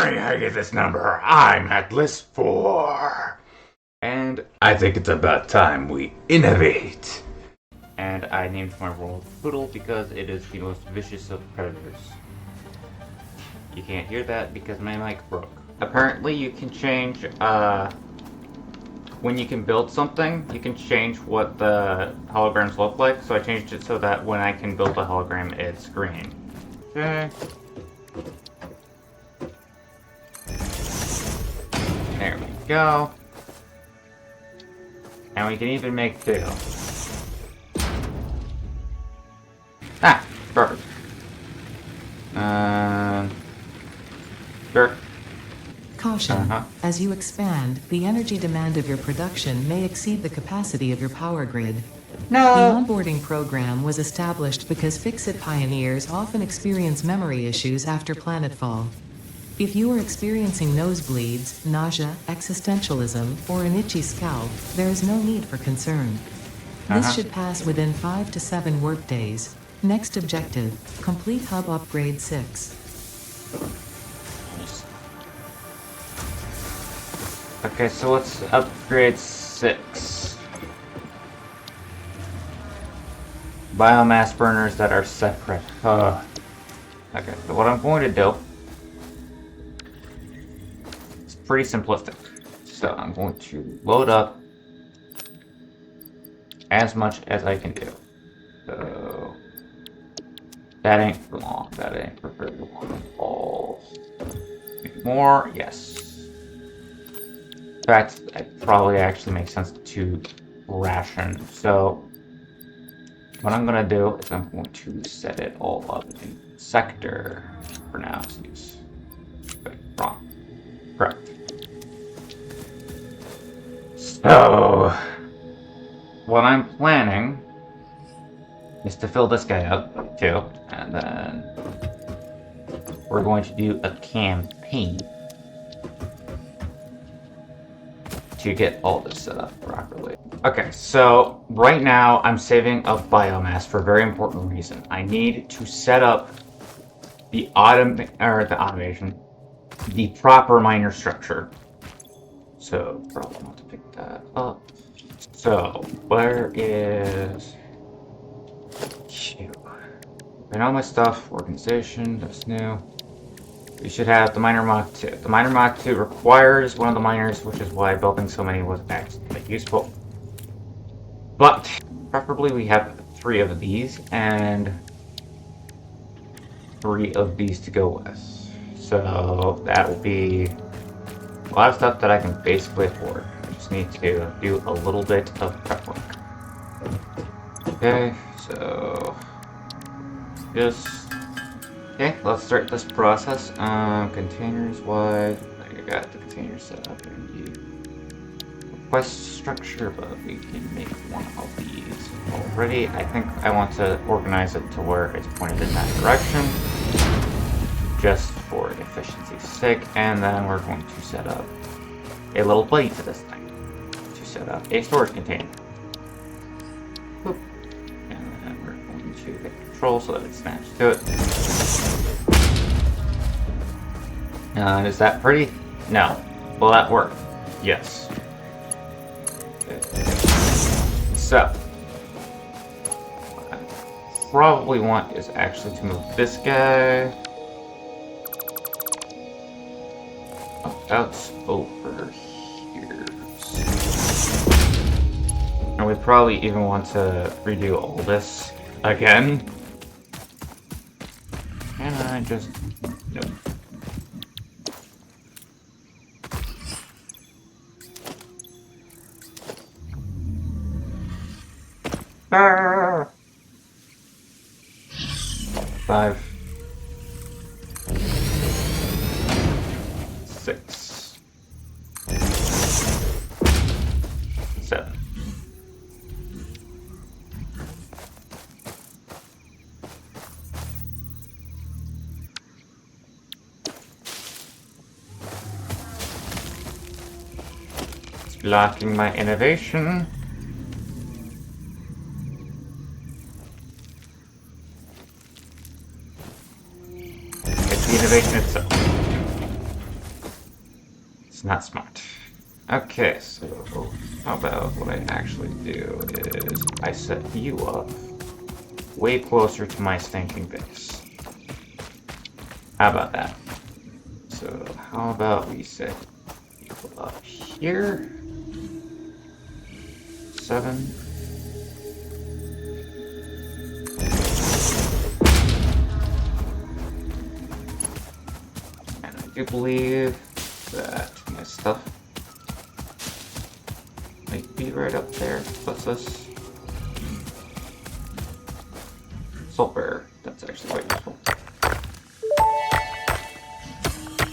funny I get this number. I'm at list 4. And I think it's about time we innovate. And I named my world Poodle because it is the most vicious of predators. You can't hear that because my mic broke. Apparently you can change, when you can build something, you can change what the holograms look like. So I changed it so that when I can build a hologram, it's green. Okay. There we go. And we can even make 2. Ah, perfect. Sure. Caution. As you expand, the energy demand of your production may exceed the capacity of your power grid. No. The onboarding program was established because Fix-It pioneers often experience memory issues after planetfall. If you are experiencing nosebleeds, nausea, existentialism, or an itchy scalp, there is no need for concern. This should pass within 5 to 7 workdays. Next objective, complete Hub Upgrade 6. Okay, so let's upgrade 6. Biomass burners that are separate. Okay, so what I'm going to do is pretty simplistic. So I'm going to load up as much as I can do. So that ain't for long. That ain't for very long. All more, yes. In fact, it probably actually makes sense to ration. So what I'm gonna do is I'm going to set it all up in sector for now. Okay, wrong. Correct. So what I'm planning is to fill this guy up too, and then we're going to do a campaign to get all this set up properly. Okay, so right now I'm saving up biomass for a very important reason. I need to set up the automation, the proper miner structure. So probably want to pick that up. So where is Q? I know my stuff, organization, that's new. We should have the miner Mach 2. The miner Mach 2 requires one of the miners, which is why building so many was actually useful. But preferably we have 3 of these and 3 of these to go with. So that will be a lot of stuff that I can basically afford. I just need to do a little bit of prep work. Okay, so just okay, let's start this process. Containers wise, I got the containers set up in the request structure, but we can make one of these already. I think I want to organize it to where it's pointed in that direction, just for efficiency's sake. And then we're going to set up a little blade to this thing to set up a storage container. Boop. And then we're going to hit control so that it snaps to it. Is that pretty? No. Will that work? Yes. So, what I probably want is actually to move this guy about over here. And we probably even want to redo all this again. And I just... nope. Ah! 5, 6, 7. It's blocking my innovation. It's the innovation itself. not smart. Okay, so how about what I actually do is I set you up way closer to my stinking base. How about that? So how about we set you up here? 7. And I do believe that my stuff might be right up there. What's this? Sulfur. That's actually quite useful.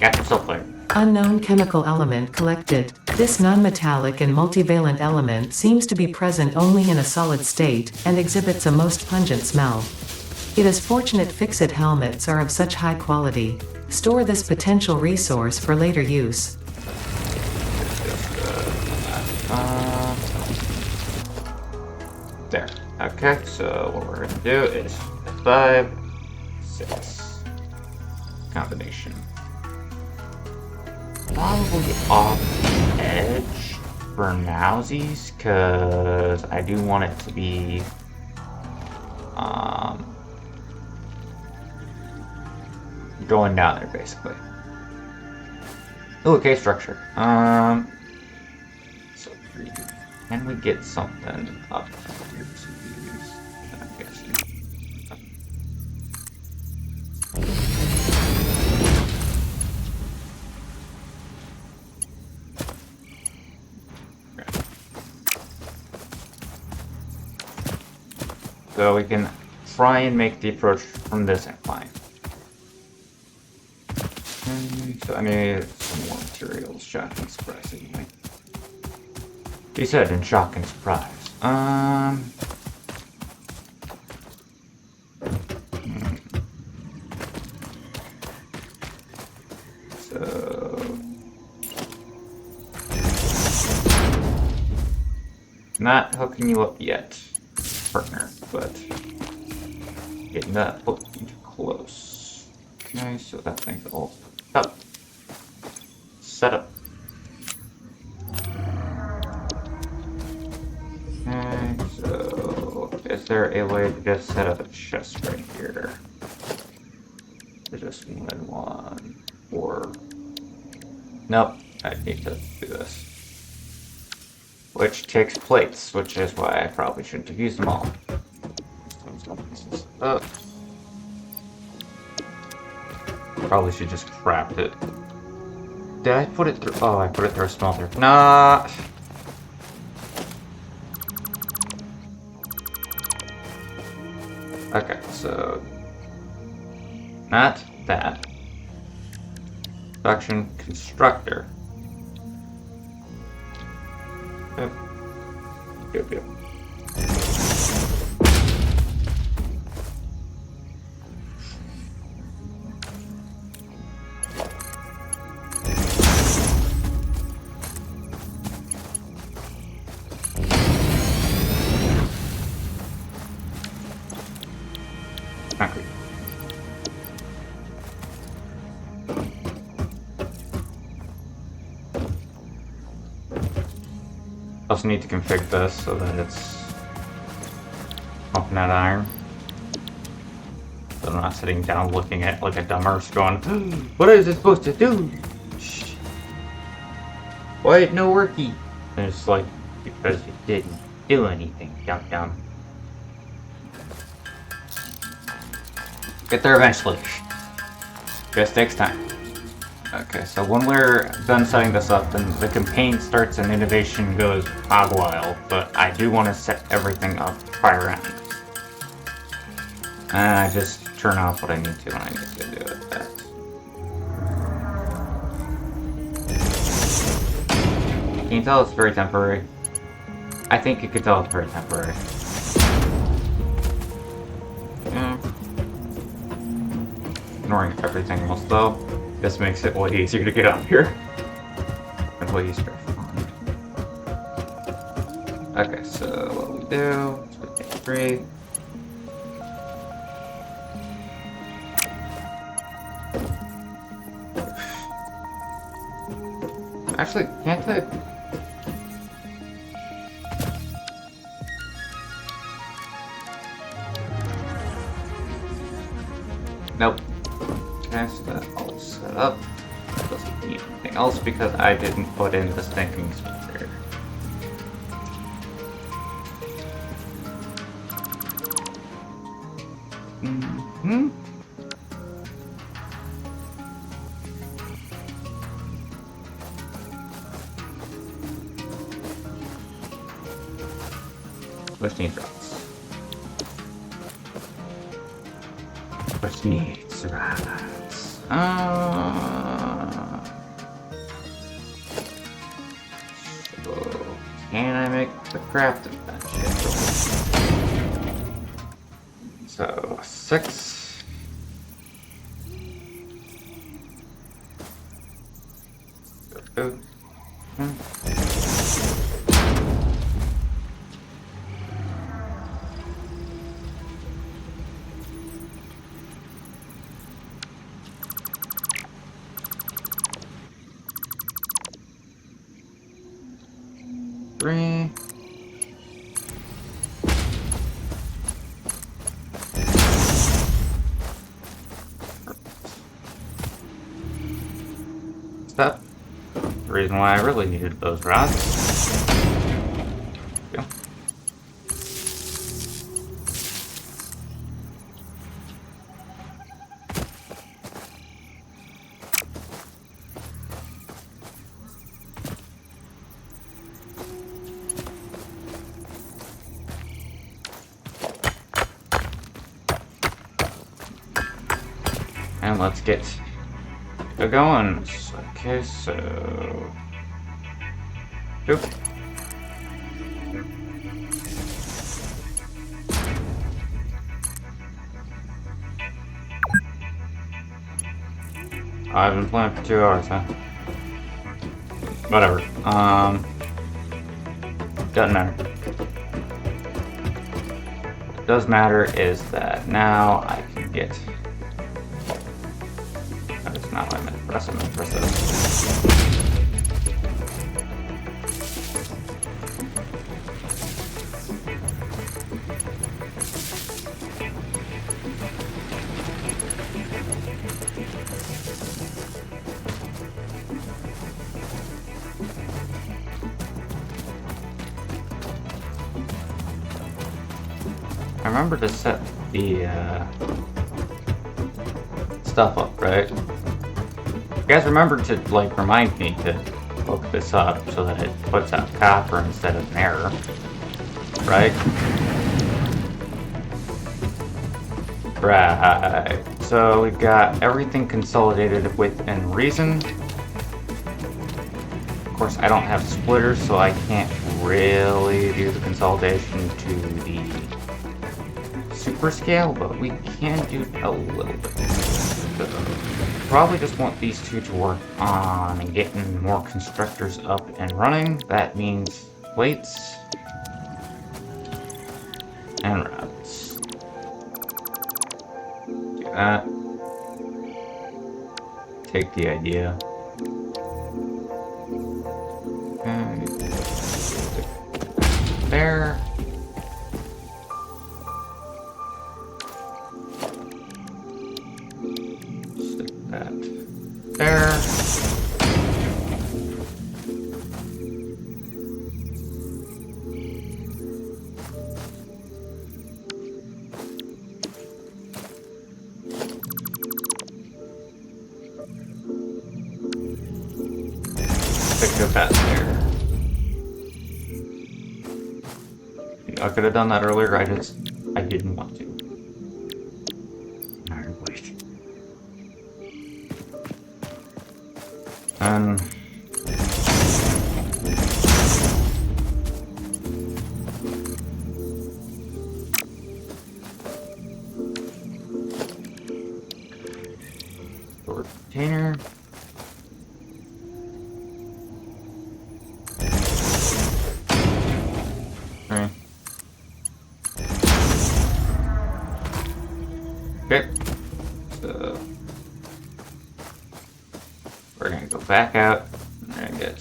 Got some sulfur. Unknown chemical element collected. This non-metallic and multivalent element seems to be present only in a solid state, and exhibits a most pungent smell. It is fortunate Fix-It helmets are of such high quality. Store this potential resource for later use. There. Okay, so what we're gonna do is 5, 6 combination. Probably off the edge for nowsies, because I do want it to be going down there basically. Ooh, okay, structure. So 3. Can we get something up here to use? I'm guessing. So we can try and make the approach from this incline. So I need some more materials. Shock and surprise anyway. He said in shock and surprise. So not hooking you up yet, partner, but getting that hooked into close. Okay, so that thing's all up. Set up. Okay, so is there a way to just set up a chest right here? I just wanted one, or nope, I need to do this. Which takes plates, which is why I probably shouldn't have used them all. Probably should just craft it. Did I put it through? Oh, I put it through a smelter. Nah. Okay, so not that. Production constructor. Yep. Yep, yep. Concrete. Also need to configure this so that it's pumping out iron. So I'm not sitting down looking at like a dumbass going, what is it supposed to do? Shh. Why it no worky? And it's like, because it didn't do anything, dumb. Get there eventually. Just takes time. Okay, so when we're done setting this up, then the campaign starts and innovation goes hog wild, but I do want to set everything up prior end. And I just turn off what I need to when I need to do it. Can you tell it's very temporary? I think you could tell it's very temporary. Ignoring everything else though, this makes it way easier to get up here. And way easier to find. Okay, so what we do is we take 3. Actually, can't I? Nope. That's that all set up. Doesn't need anything else because I didn't put in the stinking splitter. Mm-hmm. Which needs rocks. Which needs rocks. So can I make the crafting bench? So 6. Go. Three. Step. The reason why I really needed those rods. Yeah. And let's get going. Okay, so oop. I've been playing for 2 hours, huh? Whatever. Doesn't matter. What does matter is that now I can get. That's not what I meant to press. I meant to press this. I remember to set the stuff up, right? You guys remember to like remind me to look this up so that it puts out copper instead of an error, right? Right. So we've got everything consolidated within reason. Of course, I don't have splitters, so I can't really do the consolidation to the super scale, but we can do a little bit. So, probably just want these two to work on getting more constructors up and running. That means plates and rods. Do that. Take the idea. And stick there. There. Stick that there. I could have done that earlier, I didn't want to. Alright, wait. And storage container. Okay. Okay. So we're gonna go back out. We're gonna get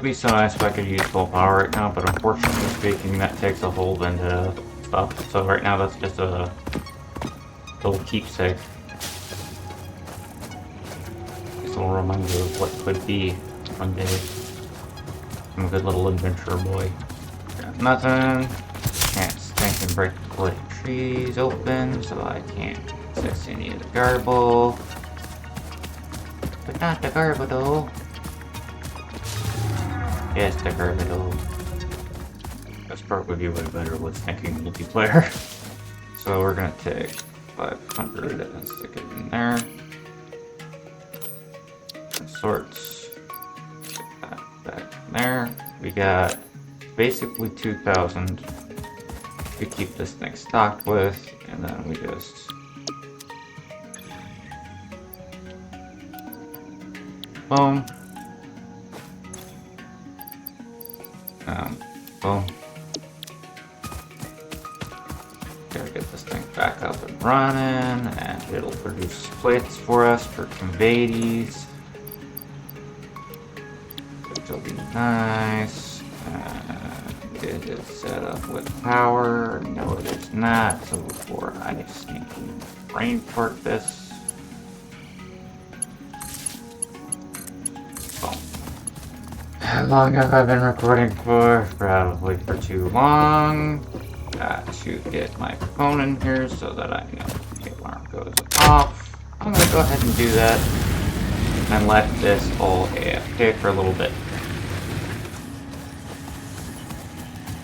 would be so nice if I could use full power right now, but unfortunately speaking, that takes a whole bunch of stuff. So right now, that's just a little keepsake. Just a little reminder of what could be one day. I'm a good little adventurer boy. Got nothing. Can't stink and break the wood trees open, so I can't access any of the garble. But not the garble though. Yes, the garble though. This part would be way better with thinking multiplayer. So we're gonna take 500 and stick it in there. Sorts. Stick that back in there. We got basically 2,000 to keep this thing stocked with, and then we just boom, boom. Gotta get this thing back up and running, and it'll produce plates for us for conveys, which will be nice. It is set up with power. No, it is not. So before I sneaking brain fart this. Boom. How long have I been recording for? Probably for too long. Got to get my phone in here so that I know the alarm goes off. I'm gonna go ahead and do that and let this all AFK for a little bit.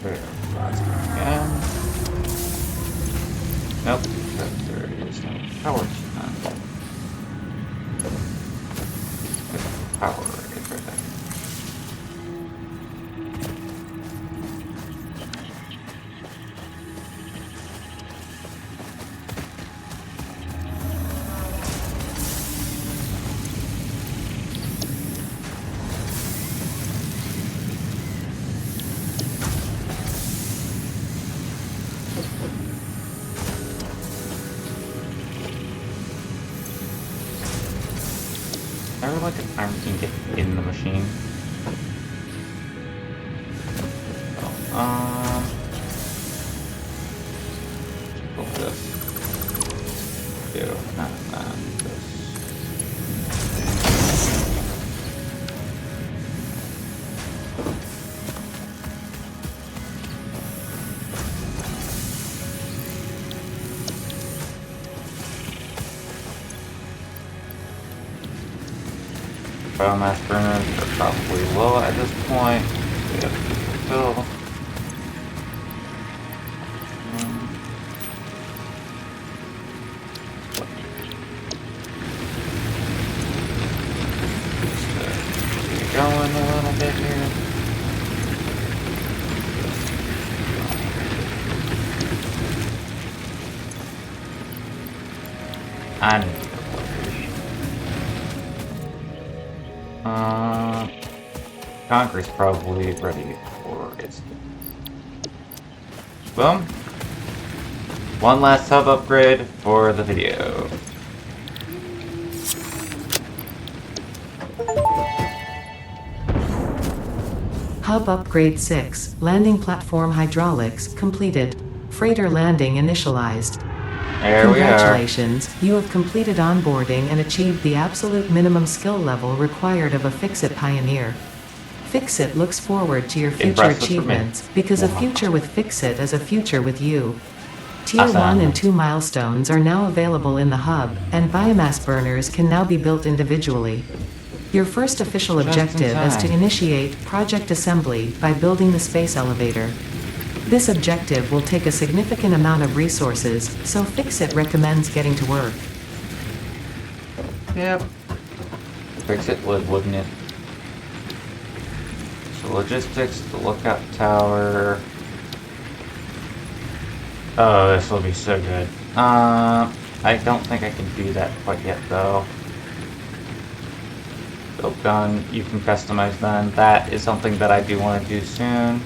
Again. Nope, there is no power. Power is right there. I would like an iron can get in the machine. So, pull this. Do not this. Biomass burners are probably low at this point. We have to fill. Just going a little bit here. I need to concrete's probably ready for its boom. One last hub upgrade for the video. Hub Upgrade 6, Landing Platform Hydraulics, completed. Freighter landing initialized. There we are. Congratulations, you have completed onboarding and achieved the absolute minimum skill level required of a Fix-It pioneer. Fix-It looks forward to your future Impressive achievements, because a future with Fix-It is a future with you. Tier Awesome. 1 and 2 milestones are now available in the hub, and biomass burners can now be built individually. Your first official objective is to initiate project assembly by building the space elevator. This objective will take a significant amount of resources, so Fix-It recommends getting to work. Yep. Fix-It would, wouldn't it? So logistics, the lookout tower. Oh, this will be so good. I don't think I can do that quite yet though. Build gun, you can customize then. That is something that I do want to do soon.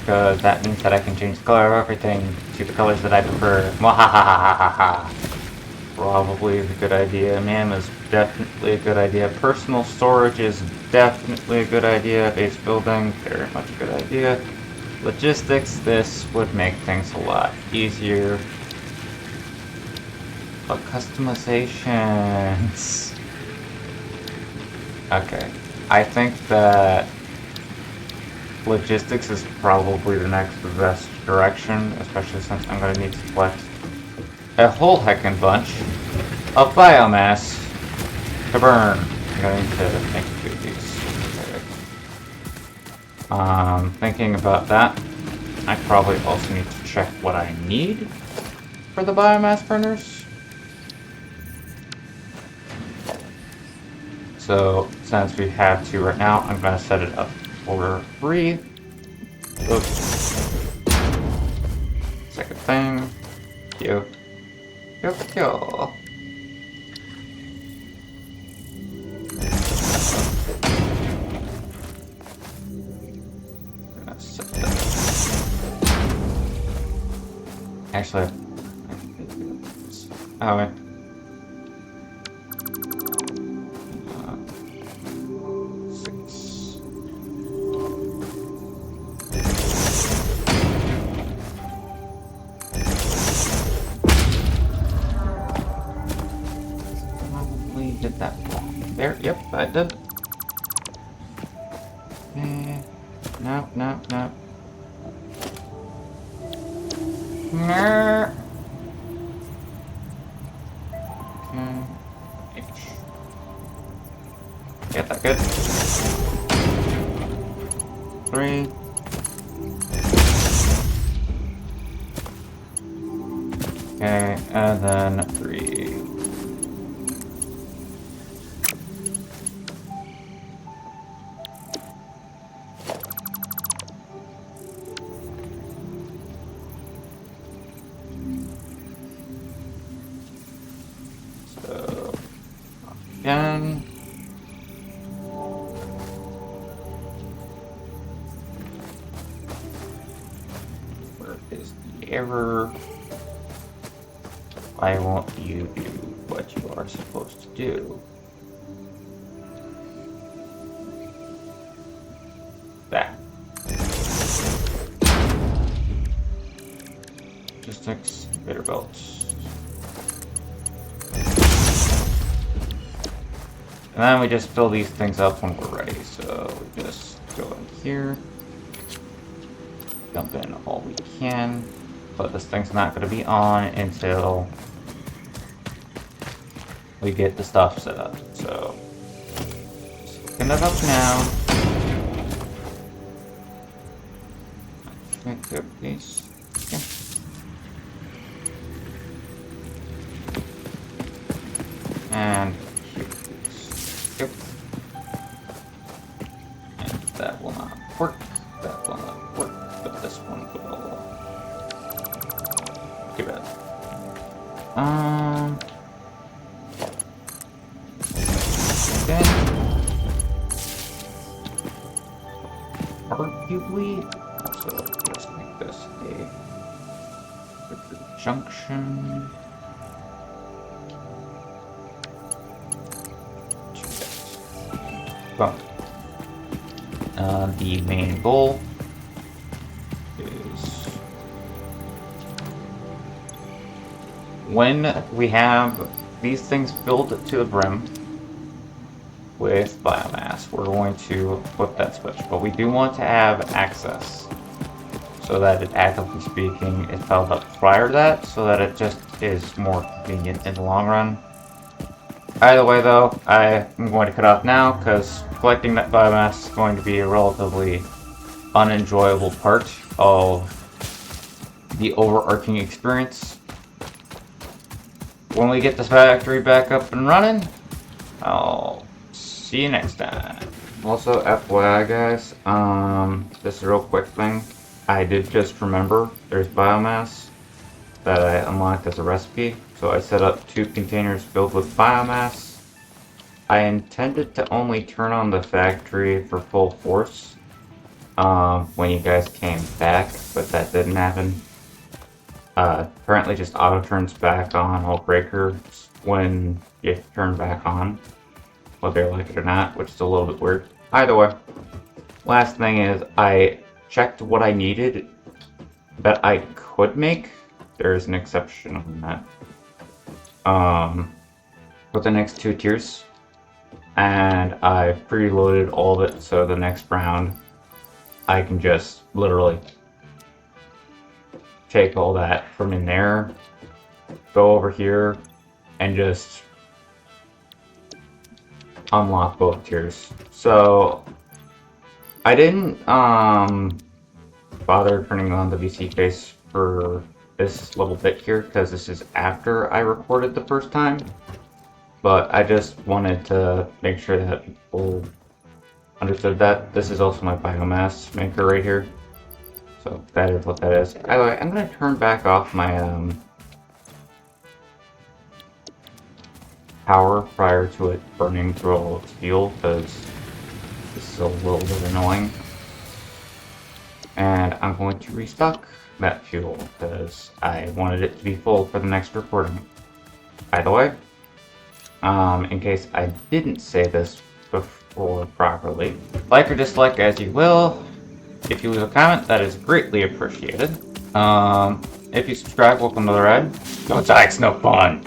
Because that means that I can change the color of everything to the colors that I prefer. Mwahahahaha. Probably is a good idea. Man, is definitely a good idea. Personal storage is definitely a good idea. Base building, very much a good idea. Logistics, this would make things a lot easier. But customizations... Okay, I think that logistics is probably the next best direction, especially since I'm going to need to collect a whole heckin' bunch of biomass to burn. I'm going to make a few of these. Thinking about that, I probably also need to check what I need for the biomass burners. So, since we have 2 right now, I'm going to set it up for 3. Oops. Second thing. Cute. Cute, cute. Actually, oh wait. Did that wrong. There, yep, I did. No, no, no. Okay. Get that good. 3. Okay, and then 3. So, again. Where is the error? Why won't you do what you are supposed to do? That. Logistics, bitter belts. And then we just fill these things up when we're ready. So we just go in here, dump in all we can, but this thing's not going to be on until we get the stuff set up. So just hooking it up now. Grab these. Okay. And yep. And that will not work. That will not work. But this one will. Too bad. Okay. Arguably, also let's make this a junction. Well, the main goal is when we have these things filled to the brim with biomass, we're going to flip that switch. But we do want to have access so that it, actively speaking, is filled up prior to that, so that it just is more convenient in the long run. Either way though, I am going to cut off now because collecting that biomass is going to be a relatively unenjoyable part of the overarching experience. When we get this factory back up and running, I'll see you next time. Also, FYI guys, just a real quick thing. I did just remember there's biomass that I unlocked as a recipe. So I set up 2 containers filled with biomass. I intended to only turn on the factory for full force when you guys came back, but that didn't happen. Apparently just auto turns back on all breakers when you turn back on, whether you like it or not, which is a little bit weird. Either way, last thing is I checked what I needed that I could make. There's an exception on that. For the next 2 tiers, and I preloaded all of it so the next round I can just literally take all that from in there, go over here, and just unlock both tiers. So I didn't bother turning on the VC case for this little bit here because this is after I recorded the first time. But I just wanted to make sure that people understood that. This is also my biomass maker right here. So that is what that is. Anyway, I'm going to turn back off my power prior to it burning through all its fuel because this is a little bit annoying. And I'm going to restock that fuel because I wanted it to be full for the next recording. Either way, in case I didn't say this before properly, like or dislike as you will. If you leave a comment, that is greatly appreciated. If you subscribe, welcome to the ride. No attacks, no fun.